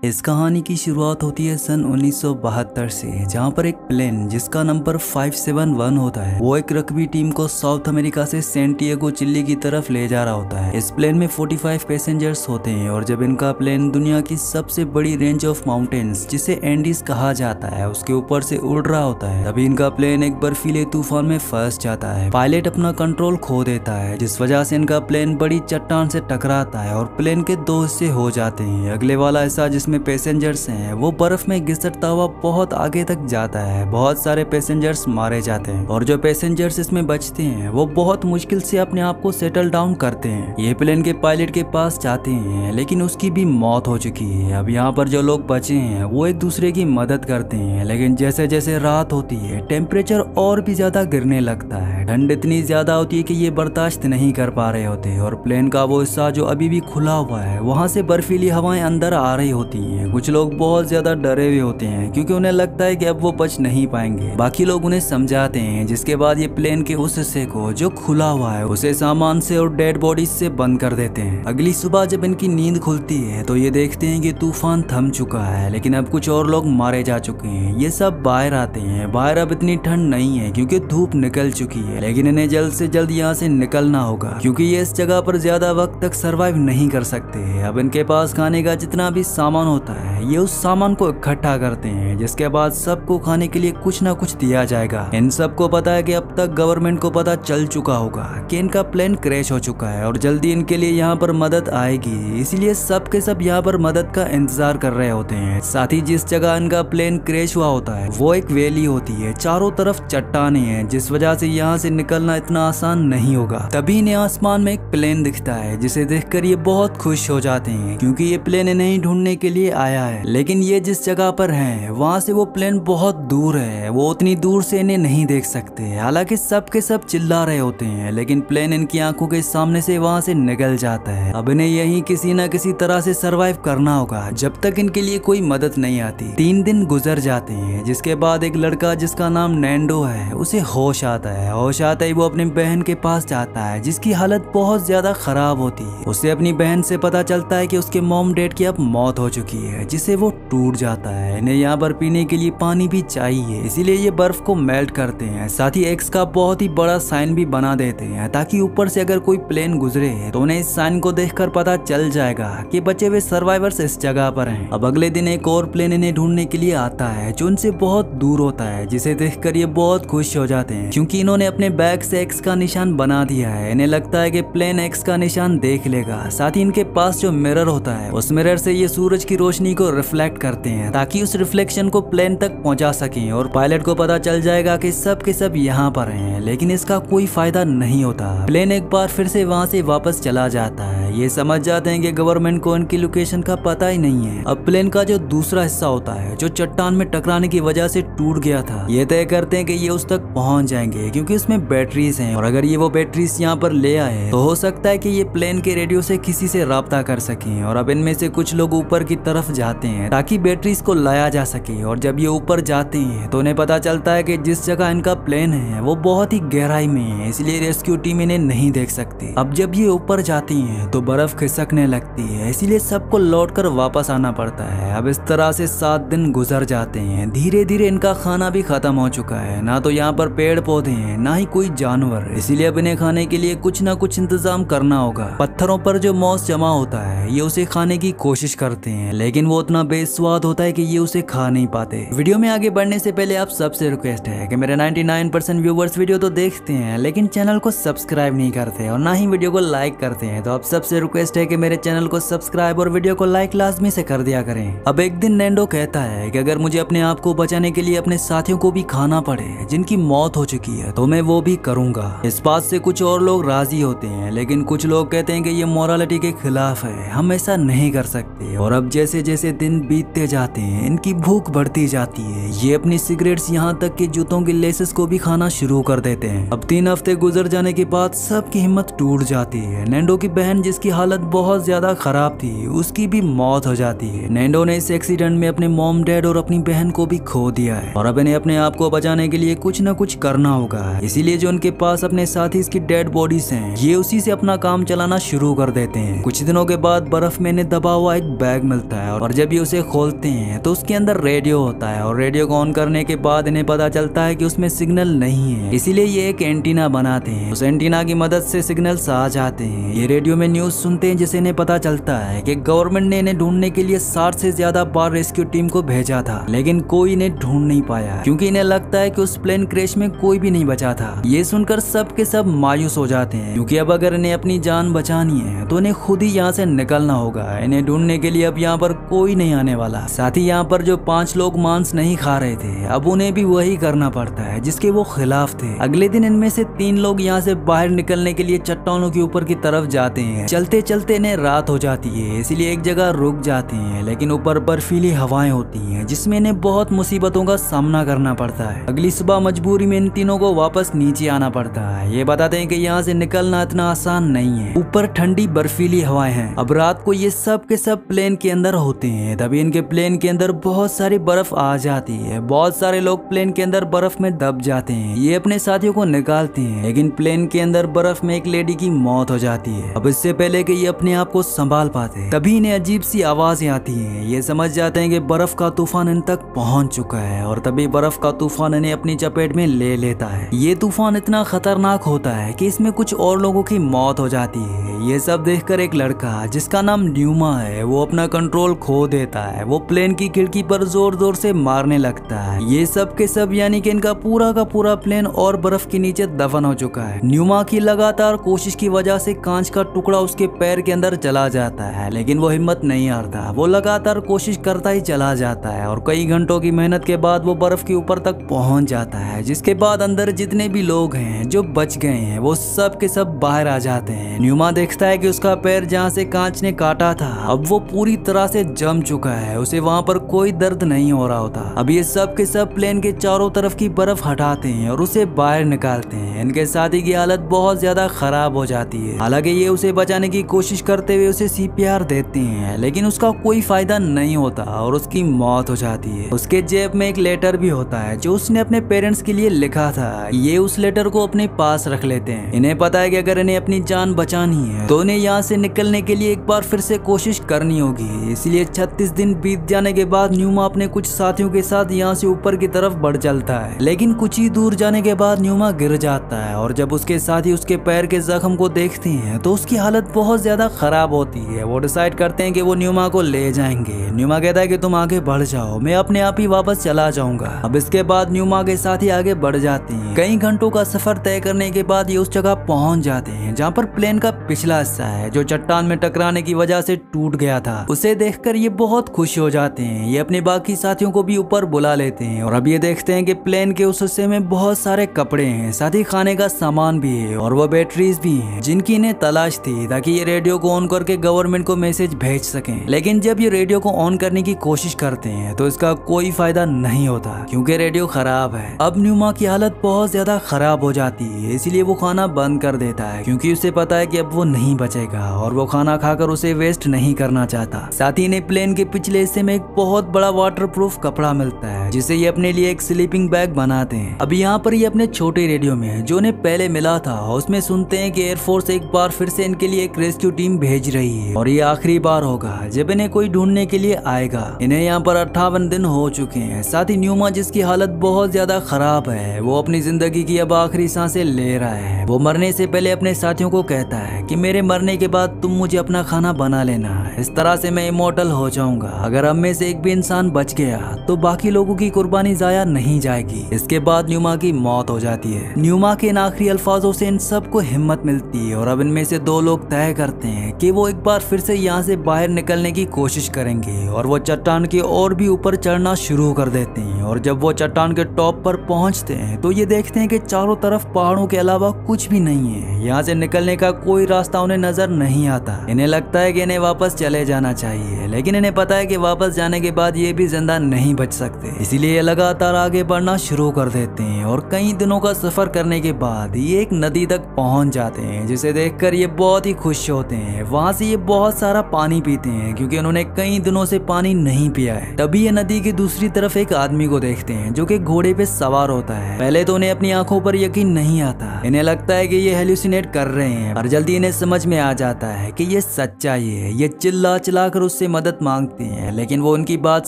इस कहानी की शुरुआत होती है सन 1972 से, जहां पर एक प्लेन जिसका नंबर 571 होता है वो एक रग्बी टीम को साउथ अमेरिका से सैंटियागो चिली की तरफ ले जा रहा होता है। इस प्लेन में 45 पैसेंजर्स होते हैं और जब इनका प्लेन दुनिया की सबसे बड़ी रेंज ऑफ माउंटेन्स जिसे एंडीज कहा जाता है उसके ऊपर से उड़ रहा होता है, तभी इनका प्लेन एक बर्फीले तूफान में फंस जाता है। पायलट अपना कंट्रोल खो देता है जिस वजह से इनका प्लेन बड़ी चट्टान से टकराता है और प्लेन के दो हिस्से हो जाते हैं। अगले वाला हिस्सा जिसमें पैसेंजर्स हैं वो बर्फ में घिसटता हुआ बहुत आगे तक जाता है। बहुत सारे पैसेंजर्स मारे जाते हैं और जो पैसेंजर्स इसमें बचते हैं वो बहुत मुश्किल से अपने आप को सेटल डाउन करते हैं। ये प्लेन के पायलट के पास जाते हैं लेकिन उसकी भी मौत हो चुकी है। अब यहाँ पर जो लोग बचे हैं वो एक दूसरे की मदद करते हैं, लेकिन जैसे जैसे रात होती है टेम्परेचर और भी ज्यादा गिरने लगता है। ठंड इतनी ज्यादा होती है कि ये बर्दाश्त नहीं कर पा रहे होते और प्लेन का वो हिस्सा जो अभी भी खुला हुआ है वहां से बर्फीली हवाएं अंदर आ रही होती हैं। कुछ लोग बहुत ज्यादा डरे हुए होते हैं क्योंकि उन्हें लगता है कि अब वो बच नहीं पाएंगे। बाकी लोग उन्हें समझाते हैं, जिसके बाद ये प्लेन के उस हिस्से को जो खुला हुआ है उसे सामान से और डेड बॉडीज से बंद कर देते हैं। अगली सुबह जब इनकी नींद खुलती है तो ये देखते हैं कि तूफान थम चुका है, लेकिन अब कुछ और लोग मारे जा चुके हैं। ये सब बाहर आते हैं। बाहर अब इतनी ठंड नहीं है क्योंकि धूप निकल चुकी है, लेकिन इन्हें जल्द से जल्द यहाँ से निकलना होगा क्योंकि ये इस जगह पर ज्यादा वक्त तक सरवाइव नहीं कर सकते। अब इनके पास खाने का जितना भी सामान होता है ये उस सामान को इकट्ठा करते हैं, जिसके बाद सबको खाने के लिए कुछ ना कुछ दिया जाएगा। इन सबको पता है कि अब तक गवर्नमेंट को पता चल चुका होगा कि इनका प्लेन क्रैश हो चुका है और जल्दी इनके लिए यहाँ पर मदद आएगी, इसलिए सब के सब यहाँ पर मदद का इंतजार कर रहे होते हैं। साथ ही जिस जगह इनका प्लेन क्रैश हुआ होता है वो एक वैली होती है, चारों तरफ चट्टानें हैं, जिस वजह से यहाँ से निकलना इतना आसान नहीं होगा। तभी इन्हें आसमान में एक प्लेन दिखता है जिसे देखकर ये बहुत खुश हो जाते हैं क्योंकि ये प्लेन इन्हें ढूंढने के लिए आया है। लेकिन ये जिस जगह पर है वहाँ से वो प्लेन बहुत दूर है, वो उतनी दूर से इन्हें नहीं देख सकते। हालांकि सब के सब चिल्ला रहे होते हैं लेकिन प्लेन इनकी आंखों के सामने से वहाँ से निकल जाता है। अब इन्हें यही किसी न किसी तरह से सरवाइव करना होगा जब तक इनके लिए कोई मदद नहीं आती। 3 दिन गुजर जाते हैं जिसके बाद एक लड़का जिसका नाम नैंडो है उसे होश आता है। होश आता ही वो अपनी बहन के पास जाता है जिसकी हालत बहुत ज्यादा खराब होती है। उसे अपनी बहन से पता चलता है कि उसके मॉम डैड की अब मौत हो चुकी है, जिससे वो टूट जाता है। इन्हें यहाँ पर पीने के लिए पानी भी चाहिए, इसीलिए ये बर्फ को मेल्ट करते हैं। साथ ही एक्स का बहुत ही बड़ा साइन भी बना देते हैं ताकि ऊपर से अगर कोई प्लेन गुजरे तो उन्हें इस साइन को देखकर पता चल जाएगा कि बचे हुए सर्वाइवर्स इस जगह पर हैं। अब अगले दिन एक और प्लेन इन्हें ढूंढने के लिए आता है जो उनसे बहुत दूर होता है, जिसे देखकर ये बहुत खुश हो जाते हैं क्योंकि इन्होंने अपने बैग से एक्स का निशान बना दिया है। इन्हें लगता है कि प्लेन एक्स का निशान देख लेगा। साथ ही इनके पास जो मिरर होता है उस मिरर से ये सूरज की रोशनी को रिफ्लेक्ट करते हैं ताकि उस रिफ्लेक्शन को प्लेन तक पहुंचा सकें और पायलट को पता चल जाएगा कि सब के सब यहाँ पर हैं। लेकिन इसका कोई फायदा नहीं होता। प्लेन एक बार फिर से वहाँ से वापस चला जाता है। ये समझ जाते हैं कि गवर्नमेंट को इनकी लोकेशन का पता ही नहीं है। अब प्लेन का जो दूसरा हिस्सा होता है जो चट्टान में टकराने की वजह से टूट गया था, ये तय करते हैं कि ये उस तक पहुंच जाएंगे क्योंकि उसमें बैटरीज हैं और अगर ये वो बैटरीज यहाँ पर ले आए तो हो सकता है कि ये प्लेन के रेडियो से किसी से राब्ता कर सकें। और अब इनमें से कुछ लोग ऊपर की तरफ जाते हैं ताकि बैटरीज को लाया जा सके और जब ये ऊपर जाते हैं तो उन्हें पता चलता है कि जिस जगह इनका प्लेन है वो बहुत ही गहराई में है, इसलिए रेस्क्यू टीम इन्हें नहीं देख सकती। अब जब ये ऊपर जाती हैं तो बर्फ खिसकने लगती है, इसीलिए सबको लौटकर वापस आना पड़ता है। अब इस तरह से 7 दिन गुजर जाते हैं। धीरे धीरे इनका खाना भी खत्म हो चुका है, ना तो यहाँ पर पेड़ पौधे हैं ना ही कोई जानवर, इसीलिए अब इन्हें खाने के लिए कुछ ना कुछ इंतजाम करना होगा। पत्थरों पर जो मॉस जमा होता है ये उसे खाने की कोशिश करते हैं, लेकिन वो उतना बेस्वाद होता है कि ये उसे खा नहीं पाते। वीडियो में आगे बढ़ने से पहले आप सबसे रिक्वेस्ट है कि मेरे 99% व्यूवर्स वीडियो तो देखते हैं लेकिन चैनल को सब्सक्राइब नहीं करते और ना ही वीडियो को लाइक करते हैं, तो आप सबसे रिक्वेस्ट है कि मेरे चैनल को सब्सक्राइब और वीडियो को लाइक लाजमी से कर दिया करें। अब एक दिन नैंडो कहता है कि अगर मुझे अपने आप को बचाने के लिए अपने साथियों को भी खाना पड़े जिनकी मौत हो चुकी है तो मैं वो भी करूंगा। इस बात से कुछ और लोग राजी होते हैं लेकिन कुछ लोग कहते हैं कि ये मोरालिटी के खिलाफ है, हम ऐसा नहीं कर सकते। और अब जैसे जैसे दिन बीतते जाते हैं इनकी भूख बढ़ती जाती है। ये अपनी सिगरेट्स यहाँ तक कि जूतों की लेसेस को भी खाना शुरू कर देते हैं। अब 3 हफ्ते गुजर जाने के बाद सबकी हिम्मत टूट जाती है। नैंडो की बहन जिसकी जिसकी हालत बहुत ज्यादा खराब थी, उसकी भी मौत हो जाती है। नैंडो ने इस एक्सीडेंट में अपने मॉम डैड और अपनी बहन को भी खो दिया है और अब इन्हें अपने आप को बचाने के लिए कुछ न कुछ करना होगा। इसीलिए जो उनके पास अपने साथी की डेड बॉडीज हैं, ये उसी से अपना काम चलाना शुरू कर देते हैं। कुछ दिनों के बाद बर्फ में इन्हें दबा हुआ एक बैग मिलता है और जब ये उसे खोलते हैं तो उसके अंदर रेडियो होता है और रेडियो को ऑन करने के बाद इन्हें पता चलता है कि उसमें सिग्नल नहीं है। इसीलिए ये एक एंटीना बनाते हैं। उस एंटीना की मदद से सिग्नल्स आ जाते हैं। ये रेडियो में न्यूज सुनते हैं जिससे इन्हें पता चलता है कि गवर्नमेंट ने इन्हें ढूंढने के लिए 60 से ज्यादा बार रेस्क्यू टीम को भेजा था, लेकिन कोई इन्हें ढूंढ नहीं पाया क्योंकि इन्हें लगता है कि उस प्लेन क्रैश में कोई भी नहीं बचा था। ये सुनकर सब के सब मायूस हो जाते हैं क्योंकि अब अगर इन्हें अपनी जान बचानी है तो इन्हें खुद ही यहाँ से निकलना होगा। इन्हें ढूंढने के लिए अब यहाँ पर कोई नहीं आने वाला। साथ ही यहाँ पर जो 5 लोग मांस नहीं खा रहे थे, अब उन्हें भी वही करना पड़ता है जिसके वो खिलाफ थे। अगले दिन इनमें से 3 लोग यहाँ से बाहर निकलने के लिए चट्टानों के ऊपर की तरफ जाते हैं। चलते चलते इन्हें रात हो जाती है, इसलिए एक जगह रुक जाते हैं, लेकिन ऊपर बर्फीली हवाएं होती हैं जिसमें इन्हें बहुत मुसीबतों का सामना करना पड़ता है। अगली सुबह मजबूरी में इन तीनों को वापस नीचे आना पड़ता है। ये बताते हैं कि यहाँ से निकलना इतना आसान नहीं है, ऊपर ठंडी बर्फीली हवाएं हैं। अब रात को ये सब के सब प्लेन के अंदर होते हैं, तभी इनके प्लेन के अंदर बहुत सारी बर्फ आ जाती है। बहुत सारे लोग प्लेन के अंदर बर्फ में दब जाते हैं। ये अपने साथियों को निकालते हैं, लेकिन प्लेन के अंदर बर्फ में एक लेडी की मौत हो जाती है। अब इससे पहले कि ये अपने आप को संभाल पाते, तभी इन्हें अजीब सी आवाजें आती है। ये समझ जाते हैं कि बर्फ का तूफान इन तक पहुंच चुका है और तभी बर्फ का तूफान इन्हें अपनी चपेट में ले लेता है। ये तूफान इतना खतरनाक होता है कि इसमें कुछ और लोगों की मौत हो जाती है। ये सब देखकर एक लड़का जिसका नाम न्यूमा है, वो अपना कंट्रोल खो देता है। वो प्लेन की खिड़की पर जोर जोर से मारने लगता है। ये सब के सब यानी कि इनका पूरा का पूरा प्लेन और बर्फ के नीचे दफन हो चुका है। न्यूमा की लगातार कोशिश की वजह से कांच का टुकड़ा उसके पैर के अंदर चला जाता है, लेकिन वो हिम्मत नहीं हारता। वो लगातार कोशिश करता ही चला जाता है और कई घंटों की मेहनत के बाद वो बर्फ के ऊपर तक पहुंच जाता है, जिसके बाद अंदर जितने भी लोग हैं जो बच गए हैं वो सब के सब बाहर आ जाते हैं। न्यूमा देखता है कि उसका पैर जहाँ से कांच ने काटा था अब वो पूरी तरह से जम चुका है। उसे वहाँ पर कोई दर्द नहीं हो रहा होता। अब ये सब के सब प्लेन के चारों तरफ की बर्फ हटाते हैं और उसे बाहर निकालते हैं। इनके साथी की हालत बहुत ज्यादा खराब हो जाती है। हालांकि ये उसे बचाने की कोशिश करते हुए उसे CPR देते हैं, लेकिन उसका कोई फायदा नहीं होता और उसकी मौत हो जाती है। उसके जेब में एक लेटर भी होता है जो उसने अपने पेरेंट्स के लिए लिखा था। ये उस लेटर को अपने पास रख लेते हैं। इन्हें पता है कि अगर इन्हें अपनी जान बचानी है तो इन्हें यहाँ से निकलने के लिए एक बार फिर से कोशिश करनी होगी। इसलिए 36 दिन बीत जाने के बाद न्यूमा अपने कुछ साथियों के साथ यहाँ से ऊपर की तरफ बढ़ चलता है, लेकिन कुछ ही दूर जाने के बाद न्यूमा गिर जाता है और जब उसके साथी उसके पैर के जख्म को देखते हैं तो उसकी हालत बहुत ज्यादा खराब होती है। वो डिसाइड करते हैं कि वो न्यूमा को ले जाएंगे। न्यूमा कहता है कि तुम आगे बढ़ जाओ, मैं अपने आप ही वापस चला जाऊंगा। अब इसके बाद न्यूमा के साथी आगे बढ़ जाते हैं। कई घंटों का सफर तय करने के बाद ये उस जगह पहुंच जाते हैं जहाँ पर प्लेन का पिछला हिस्सा है जो चट्टान में टकराने की वजह से टूट गया था। उसे देखकर ये बहुत खुश हो जाते हैं। ये अपने बाकी साथियों को भी ऊपर बुला लेते हैं और अब ये देखते हैं कि प्लेन के उस हिस्से में बहुत सारे कपड़े हैं, साथ ही खाने का सामान भी है और वो बैटरीज भी हैं जिनकी इन्हें तलाश थी ताकि ये रेडियो को ऑन करके गवर्नमेंट को मैसेज भेज सकें। लेकिन जब ये रेडियो को ऑन करने की कोशिश करते हैं तो इसका कोई फायदा नहीं होता क्योंकि रेडियो खराब है। अब न्यूमा की हालत बहुत ज्यादा खराब हो जाती है, इसलिए वो खाना बंद कर देता है क्योंकि उसे पता है कि अब वो नहीं बचेगा और वो खाना खाकर उसे वेस्ट नहीं करना चाहता। साथ ही इन्हें प्लेन के पिछले हिस्से में एक बहुत बड़ा वाटरप्रूफ कपड़ा मिलता है जिसे ये अपने लिए एक स्लीपिंग बैग बनाते हैं। अब यहाँ पर ये अपने छोटे रेडियो में जो उन्हें पहले मिला था उसमें सुनते हैं कि एयरफोर्स एक बार फिर से इनके लिए एक रेस्क्यू टीम भेज रही है और ये आखिरी बार होगा जब इन्हें कोई ढूंढने के लिए आएगा। इन्हें यहाँ पर 58 दिन हो चुके हैं। साथ ही न्यूमा जिसकी हालत बहुत ज्यादा खराब है वो अपनी जिंदगी की अब आखिरी सांसें ले रहा है। वो मरने से पहले अपने साथियों को कहता है कि मेरे मरने के बाद तुम मुझे अपना खाना बना लेना, इस तरह से मैं इमोर्टल हो जाऊंगा। अगर हम में से एक भी इंसान बच गया तो बाकी लोगों की कुर्बानी जाया नहीं जाएगी। इसके बाद न्यूमा की मौत हो जाती है। न्यूमा के इन आखिरी अल्फाजों से इन सबको हिम्मत मिलती है और अब इनमें से 2 लोग तय करते हैं कि वो एक बार फिर से यहाँ से बाहर निकलने की कोशिश करेंगे और वो चट्टान के और भी ऊपर चढ़ना शुरू कर देते हैं। और जब वो चट्टान के टॉप पर पहुंचते हैं तो ये देखते हैं कि चारों तरफ पहाड़ों के अलावा कुछ भी नहीं है। यहाँ से निकलने का कोई रास्ता उन्हें नजर नहीं आता। इन्हें लगता है कि इन्हें वापस चले जाना चाहिए, लेकिन इन्हें पता है कि वापस जाने के बाद ये भी जिंदा नहीं बच सकते। इसलिए ये लगातार आगे बढ़ना शुरू कर देते हैं और कई दिनों का सफर करने के बाद ये एक नदी तक पहुंच जाते हैं जिसे देखकर ये बहुत ही खुश खुश होते हैं। वहाँ से ये बहुत सारा पानी पीते हैं क्योंकि उन्होंने कई दिनों से पानी नहीं पिया है। तभी ये नदी की दूसरी तरफ एक आदमी को देखते हैं जो कि घोड़े पे सवार होता है। पहले तो उन्हें अपनी आंखों पर यकीन नहीं आता, इन्हें लगता है कि ये हेलुसिनेट कर रहे हैं, पर जल्दी इन्हें समझ में आ जाता है कि ये सच्चाई है। ये चिल्ला चिल्ला कर उससे मदद मांगते हैं, लेकिन वो उनकी बात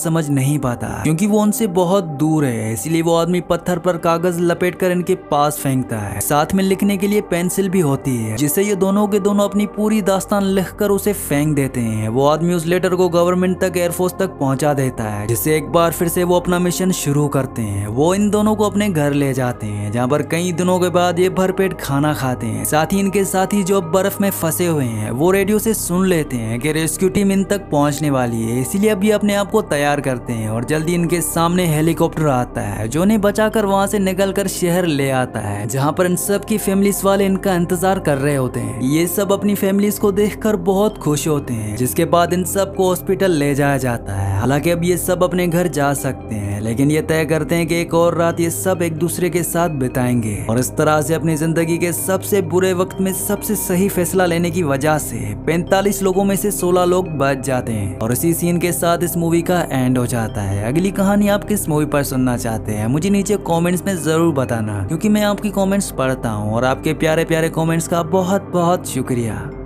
समझ नहीं पाता क्योंकि वो उनसे बहुत दूर है। इसलिए वो आदमी पत्थर पर कागज लपेटकर इनके पास फेंकता है। साथ में लिखने के लिए पेंसिल भी होती है, जिससे ये दोनों के दोनों अपनी पूरी दास्तान लिखकर उसे फेंक देते हैं। वो आदमी उस लेटर को गवर्नमेंट तक, एयरफोर्स तक पहुंचा देता है, जिससे एक बार फिर से वो अपना मिशन शुरू करते हैं। वो इन दोनों को अपने घर ले जाते हैं, जहाँ पर कई दिनों के बाद ये भरपेट खाना खाते हैं। साथ ही इनके साथी जो बर्फ में फंसे हुए हैं वो रेडियो से सुन लेते हैं कि रेस्क्यू टीम इन तक पहुंचने वाली है। इसीलिए अभी अपने आप को तैयार करते हैं और जल्दी इनके सामने हेलीकॉप्टर आता है जो इन्हें बचाकर वहां से निकलकर शहर ले आता है, जहां पर इन सब की फैमिलीज वाले इनका इंतजार कर रहे होते हैं। ये सब अपनी फैमिलीज को देखकर बहुत खुश होते हैं, जिसके बाद इन सब को हॉस्पिटल ले जाया जाता है। हालांकि अब ये सब अपने घर जा सकते हैं, लेकिन ये तय करते हैं कि एक और रात ये सब एक दूसरे के साथ बिताएंगे। और इस तरह से अपनी जिंदगी के सबसे बुरे वक्त में सबसे सही फैसला लेने की वजह से 45 लोगों में से 16 लोग बच जाते हैं। और इसी सीन के साथ इस मूवी का एंड हो जाता है। अगली कहानी आप किस मूवी पर सुनना चाहते हैं मुझे नीचे कमेंट्स में जरूर बताना, क्योंकि मैं आपकी कमेंट्स पढ़ता हूँ और आपके प्यारे प्यारे कमेंट्स का बहुत बहुत शुक्रिया।